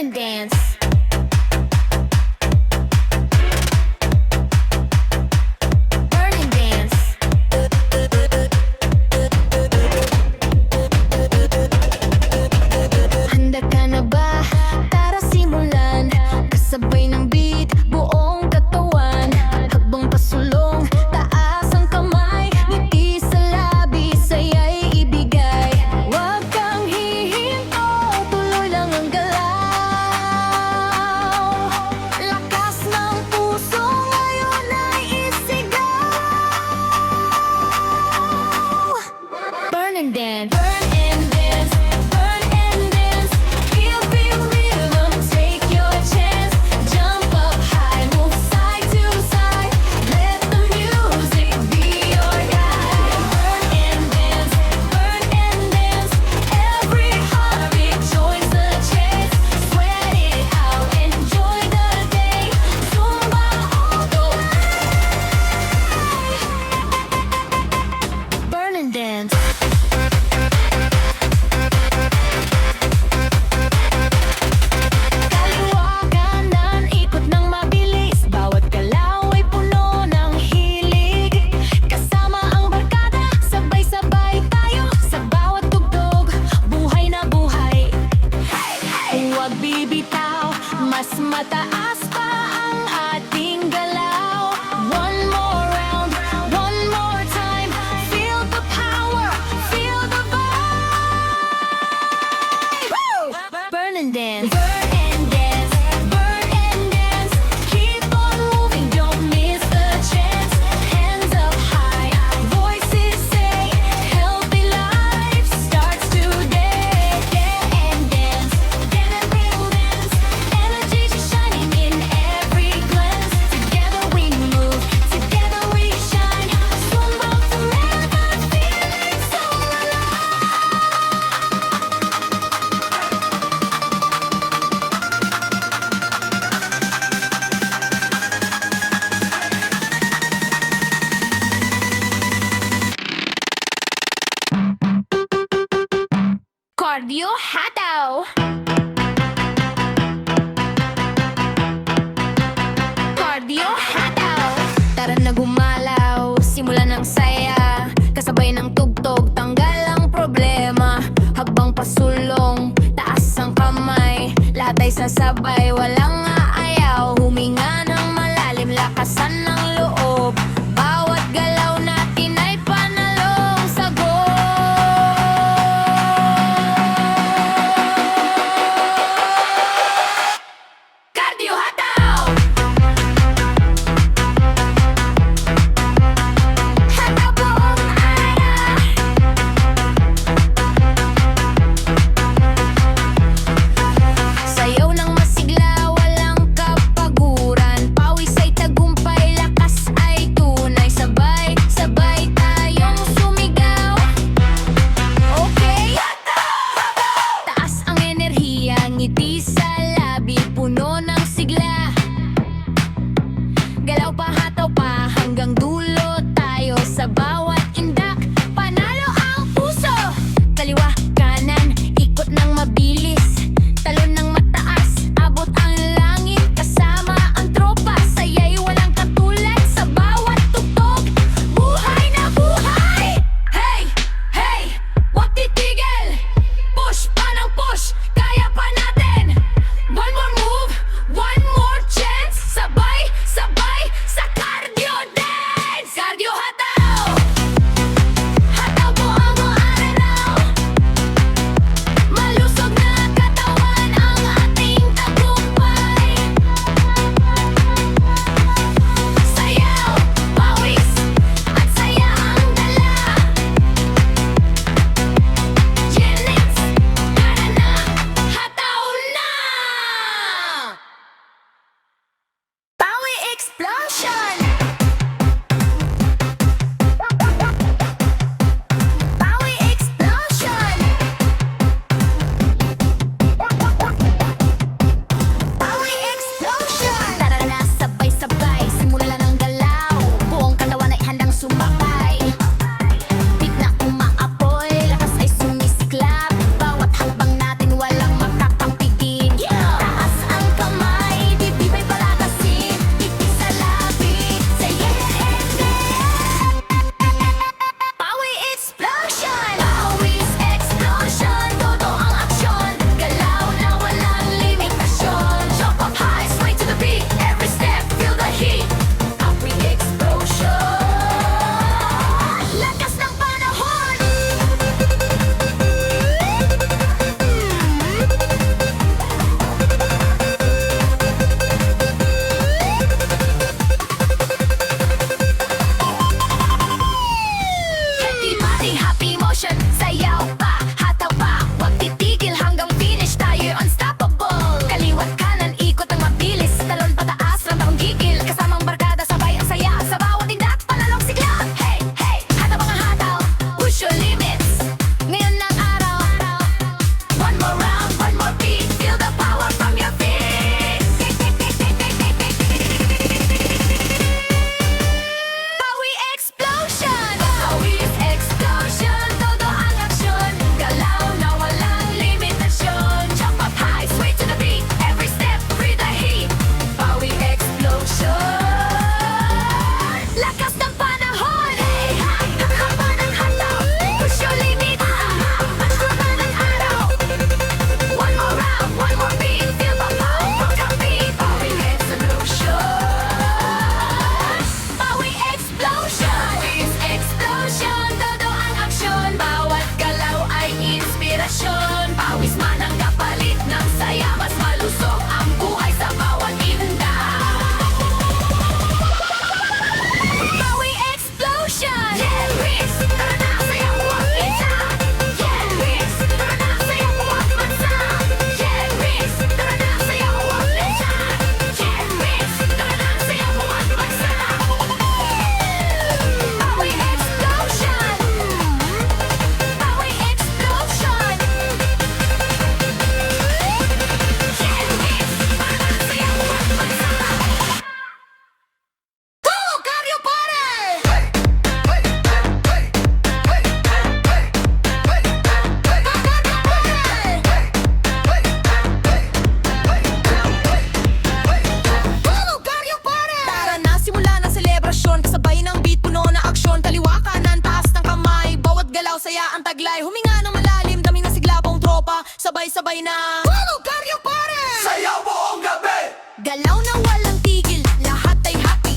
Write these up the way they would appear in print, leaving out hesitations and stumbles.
and dance. Burn and dance. Handa ka na ba? Tara simulan. Kasabay ng beat, buong katawan. Habang pasulong, taas ang kamay. Ngiti sa labi, saya'y ibigay. Huwag kang hihinto, tuloy lang ang galaw. Lakas ng puso ngayon ay isigaw. Burn and dance. Burn and dance. Burn and dance. Feel the rhythm, take your chance. Jump up high, move side to side. Let the music be your guide. Burn and dance. Burn and dance. Every heartbeat joins the chase. Sweat it out, enjoy the day. Zumba all the way. Burn and dance. Kaliwa kanan, ikot ng mabilis. Bawat galaw ay puno ng hilig. Kasama ang barkada, sabay-sabay tayo. Sa bawat tugtog, buhay na buhay. Huwag bibitaw, mas mataas pa ang ating galaw. One more round, one more time. Feel the power, feel the vibe. Woo! Burn and dance. Burn and dance. Burn and dance. Keep on moving, don't miss the chance. Hands up high, voices say, healthy life starts today. Dance and dance, dance and dance. Energy just shining in every glance. Together we move, together we shine. Zumba forever, feeling so Cardio hataw. Cardio hataw. Tara na gumalaw, simulan ng saya. Kasabay ng tugtog, tanggal ang problema. Habang pasulong, taas ang kamay. Lahat ay sasabay, walang aayaw. Huminga ng malalim, lakasan ng loob. Bawat galaw natin ay panalong sagot. Cardio hataw! Hataw buong araw. Sayaw ng masigla, walang kulay. Huminga ng malalim, dami ng siglabong tropa. Sabay-sabay na Tunog Karyo Pare! Sayaw buong gabi. Galaw na walang tigil, lahat ay happy.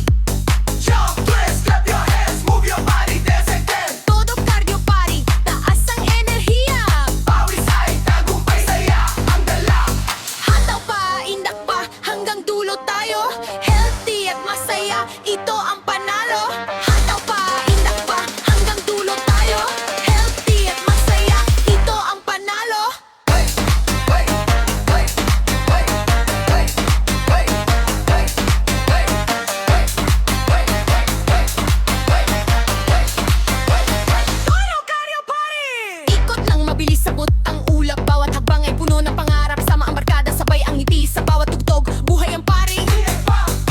Jump, twist, clap your hands, move your body, dance and dance. Todo Karyo Pare, taas ang enerhiya. Pawis ay tagumpay, saya ang dala. Hataw pa, indak pa, hanggang dulo tayo. Healthy at masaya, ito ang panalo. Hataw pa, indak pa, hanggang dulo tayo. Healthy at masaya, ito ang panalo. Wait, wait, wait, wait, wait, wait, wait, wait, wait, Todo Karyo Pare! Ikot ng mabilis sabot ang ulap. Bawat hakbang ay puno ng pangarap. Sama ang barkada, sabay ang ngiti sa bawat tugtog. Buhay ang pari,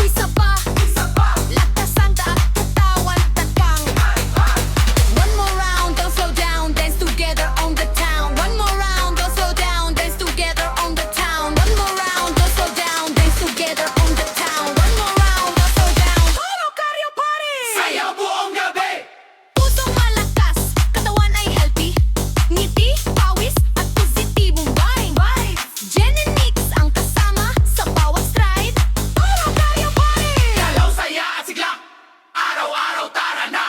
isa pa, lakasan at katawan takang. One more round, don't slow down, dance together on the town. One more round, don't slow down, dance together on the town. One more round, don't slow down, dance together on the town. One more round, don't slow down. Todo Karyo Pare! sayaw buong gabi. Pusong malakas, katawan ay healthy. Ngiti, pawis, at positibong vibe. Jen and Nix ang kasama sa bawat stride. Todo Karyo Pare! Galaw, saya at sigla. Araw-araw, tara na.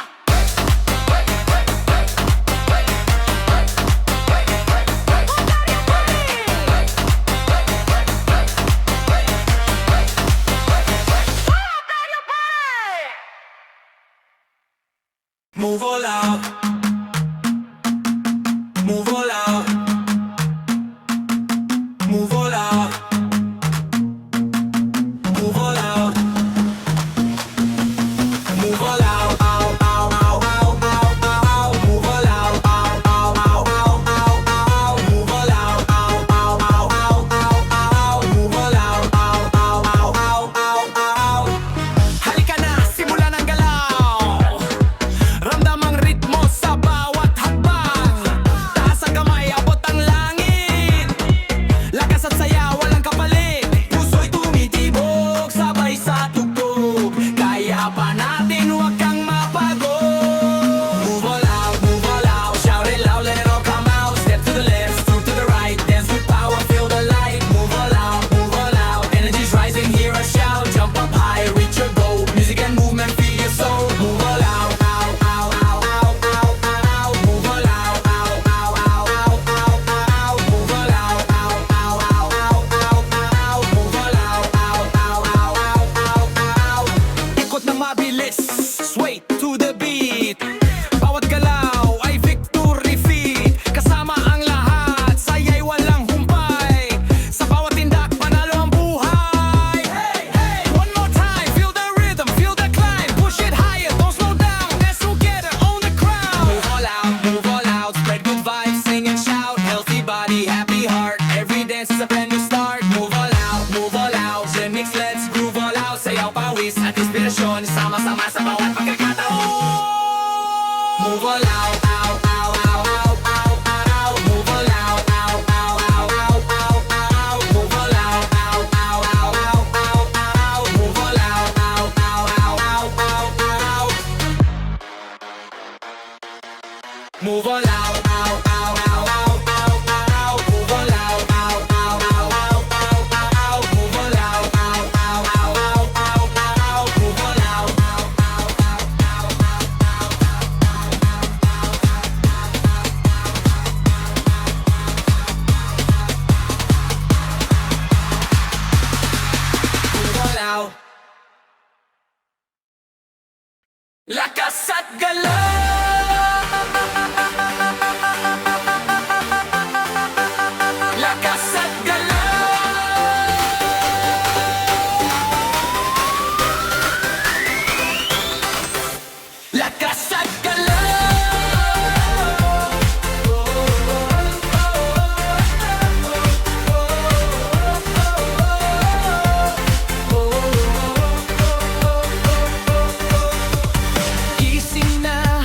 Todo Karyo Pare! Todo Karyo Pare! Move all out. Move all out. Move all out. Move all out. Move all out. Out, out, out, out, out, out. Move all out. Out, out, out, out, out, out. Move all out. Out, out, out, out, out, out. Move all out. Out, out, out, out, out, out. Halika na, simulan ang galaw. Ramdam ang ritmo sa bawat hakbang. Taas ang kamay, abot ang langit. Lakas at saya, walang kapalit. Puso'y tumitibok, sabay sa tugtog. Kaya pa natin, huwag kang mapagod. Move all out, shout it loud, let it all come out. Step to the left, move to the right, dance with power, feel the light. Move all out, energy's rising, hear us shout. Jump up high, reach your goal. Music and movement, feel your soul. Move all out, out, out, out, out, out, out. Move all out, out, out, out, out, out, out. Move all out, out, out, out, out, out, out. Move all out, out, out, out, out, out, out. Ikot na mabilis, sway to the beat. Bawat galaw ay victory feat. Kasama ang lahat, saya'y walang humpay. Sa bawat tindak, panalo ang buhay. Hey, hey! One more time, feel the rhythm, feel the climb. Push it higher, don't slow down. Let's together on the crowd. Move all out, spread good vibes, sing and shout. Healthy body, happy heart. Every dance is a brand new start. Move all out. Zen mix, let's groove all out. Sayaw, pawis at inspirasyon, sama-sama sa bawat pagkakataon. Move all out, out, out, out, out, out, out. Move all out, out, out, out, out, out, out. Move all out, out, out, out, out, out, out. Move all out, out, out, out, out, out, out. Move all out, out, out, out, out, out, out. Move all out, out, out, out, out, out, out. Move all out, out, out, out, out, out, out. Move all out, out, out, out, out. Move all out. Lakas at galaw. Lakas at galaw. Lakas at galaw. Gising na,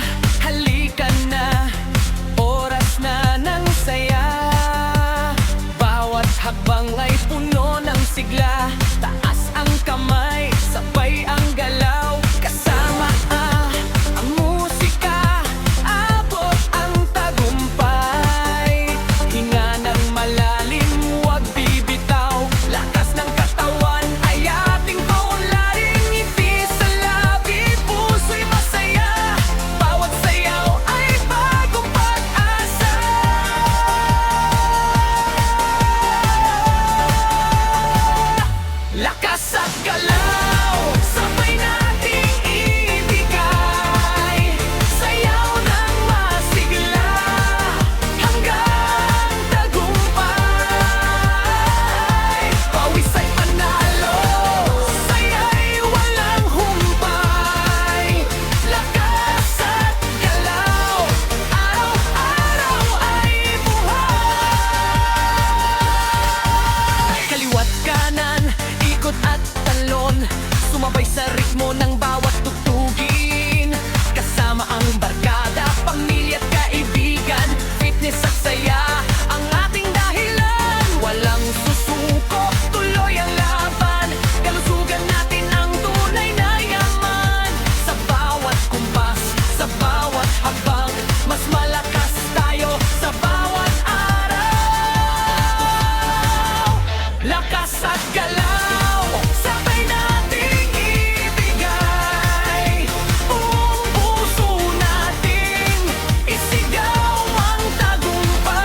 Sumabay sa ritmo ng bawat tugtugin, kasama ang barkada, pamilya at kaibigan. Fitness at saya ang ating dahilan. Walang susuko, tuloy ang laban. Kalusugan natin ang tunay na yaman. Sa bawat kumpas, sa bawat habang, mas malakas tayo sa bawat araw. Lakas at galaw, sabay nating ibigay. Buong puso nating isigaw ang tagumpay.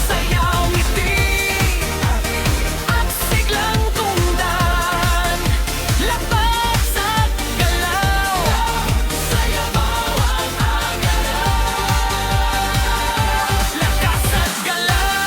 Sayaw, ngiti at siglang tundan. Lakas at galaw, sayaw ang agalaw. Lakas at galaw.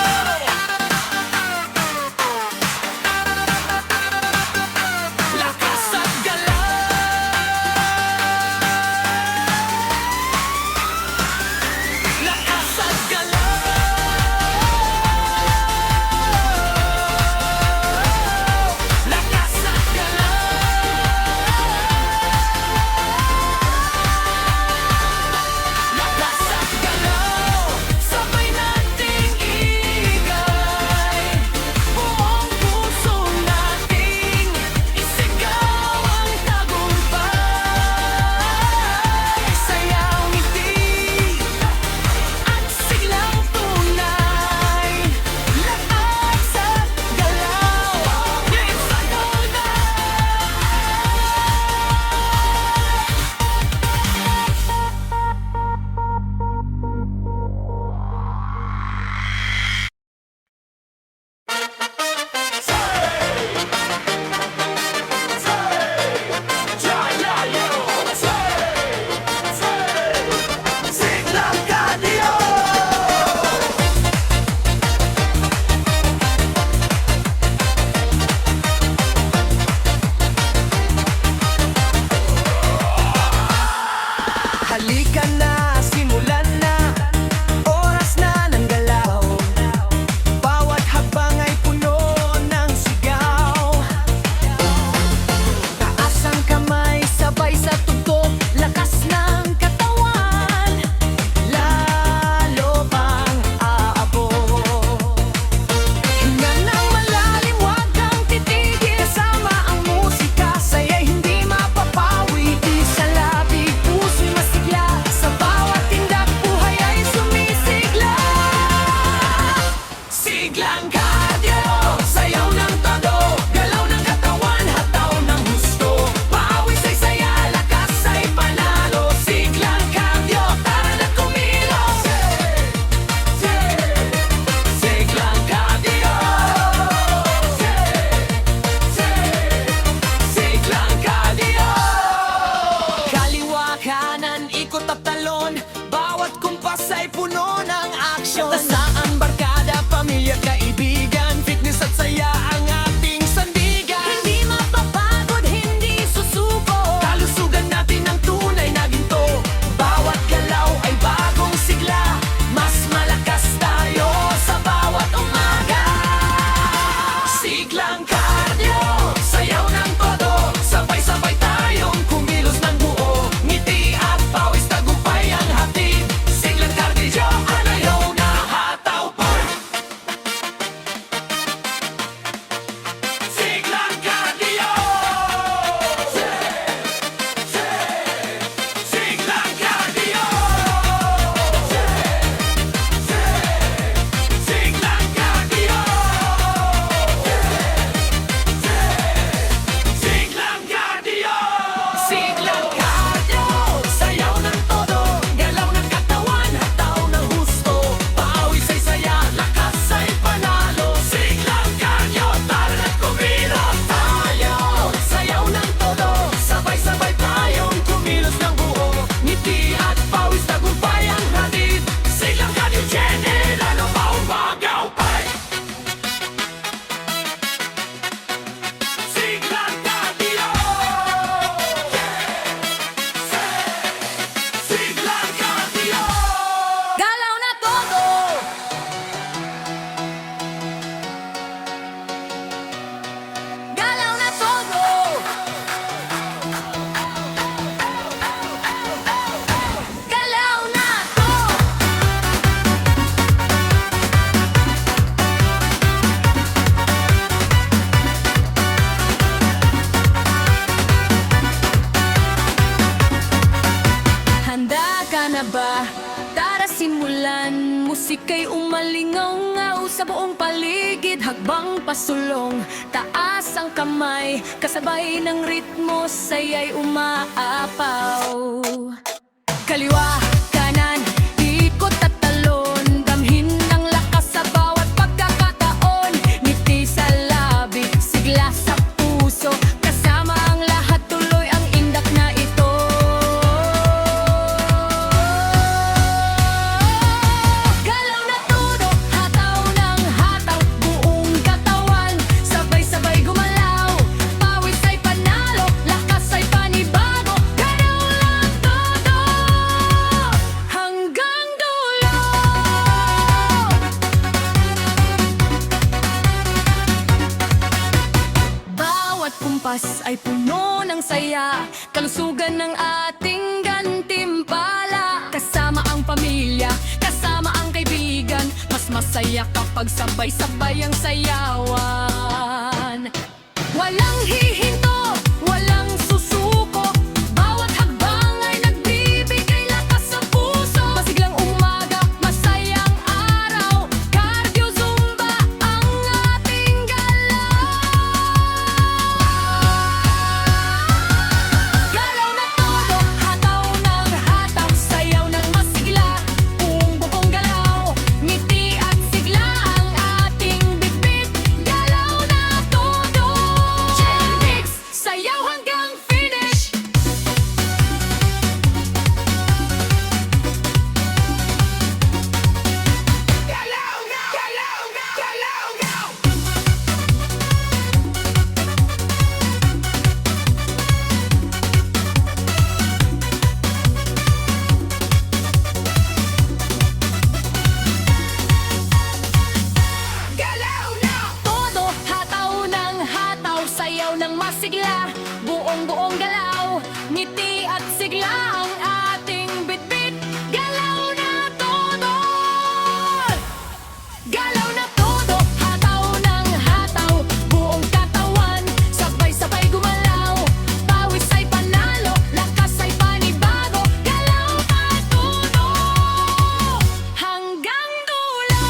Sikay umalingaw-ngaw sa buong paligid, hakbang pasulong, taas ang kamay, kasabay ng ritmo, saya'y umaapaw. Kaliwa, kanan, ikot at talon, damhin ng lakas sa bawat pagkakataon. Ngiti sa labi, sigla sa puso, kasama ang lahat, tuloy ang indak na ito. Galaw na todo, hataw ng hataw, buong katawan, sabay-sabay gumalaw. Pawis ay panalo, lakas ay panibago, galaw lang todo, hanggang dulo. Bawat kumpas ay puno ng saya, kalusugan ng ating gantimpala. Kasama ang pamilya, kasama ang kaibigan, mas masaya kapag sabay-sabay ang sayawan. Walang hihinto, walang susuko, bawat hakbang ay nagbibigay lakas sa puso. Masiglang umaga, masayang araw, cardio zumba ang ating galaw. Galaw na todo, hataw ng hataw, sayaw ng masigla, buong galaw, ngiti at sigla ang ating bitbit. Galaw na todo, Genmix, sayaw hanggang finish. Galaw na, galaw na, galaw na. Galaw na! Todo, hataw ng hataw, sayaw ng masigla, buong galaw, ngiti at sigla ang ating bitbit. Galaw na todo! Galaw na todo, hataw ng hataw, buong katawan, sabay-sabay gumalaw. Pawis ay panalo, lakas ay panibago, galaw na todo, hanggang dulo.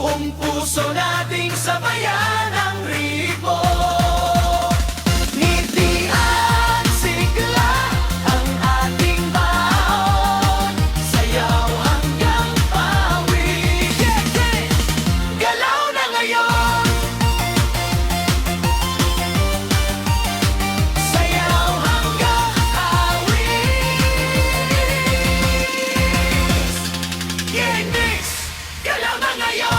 Buong puso nating sabayan ang ritmo. Ngiti at sigla ang ating baon. Sayaw hanggang pawis. Galaw na ngayon. Sayaw hanggang pawis. Mix! Galaw na ngayon.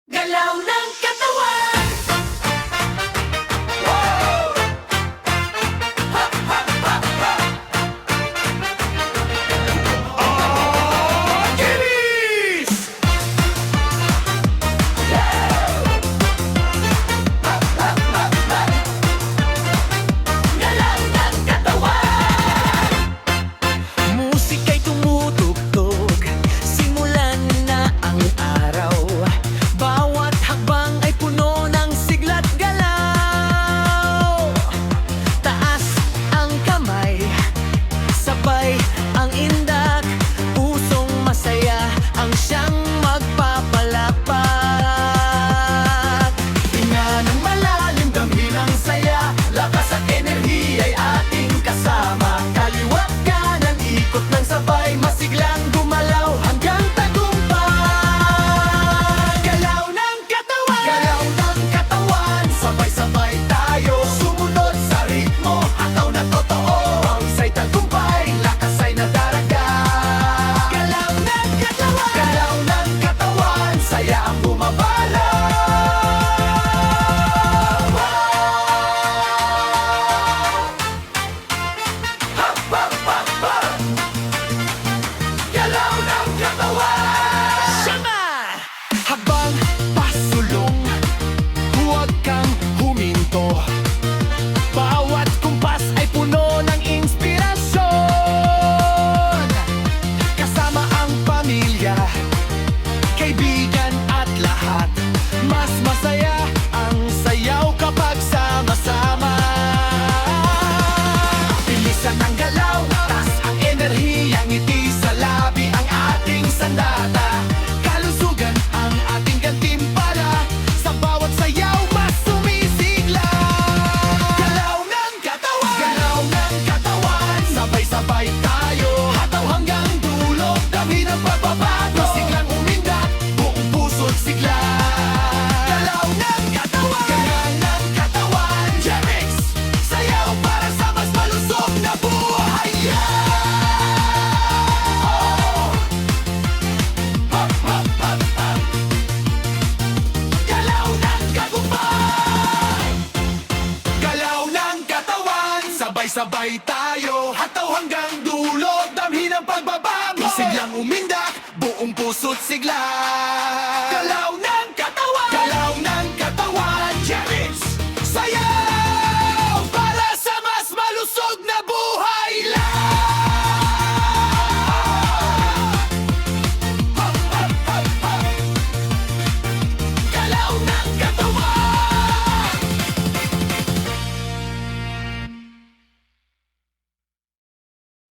Galaw ng katawan. Kinis! Galaw ng katawan. Musika'y tumutugtog, simulan na ang araw. Bawat hakbang ay puno ng sigla't galaw. Taas ang kamay, sabay ang indak. Pusong masaya ang siyang magpapalakpak. Hinga ng malalim, damhin ang saya. Lakas at enerhiya'y ating kasama. Kaliwat kanan, ikot ng sabay. Masiglang gumalaw hanggang tagumpay. Galaw ng katawan. Galaw ng katawan. Sabay-sabay tayo. Sumunod sa ritmo. Hataw na totoo. Pawisa'y tagumpay. Lakas ay nadaraga. Galaw ng katawan. Galaw ng katawan. Saya ang bumabala. Galaw ng katawan. Sama! Habang pasulong, huwag kang huminto. Bawat kumpas ay puno ng inspirasyon. Kasama ang pamilya, kaibigan at lahat. Mas masaya ang sayaw kapag sama-sama. Bilisan ang galaw, tas ang enerhiya, ngiti sa labi ang ating sandata. Kalusugan ang ating gantimpala, sa bawat sayaw mas sumisigla. Galaw ng katawan. Galaw ng katawan. Sabay-sabay tayo, hataw hanggang dulo. Dami ng pagbabago, siglang umindak, buong puso't sigla. Galaw ng katawan. Galaw ng katawan. Jemix, sayaw para sa mas malusog na buhay. Galaw ng tagumpay. Galaw ng katawan. Sabay-sabay tayo, hataw hanggang dulo. Damhin ang pagbabago, siglang umindak, buong puso't sigla.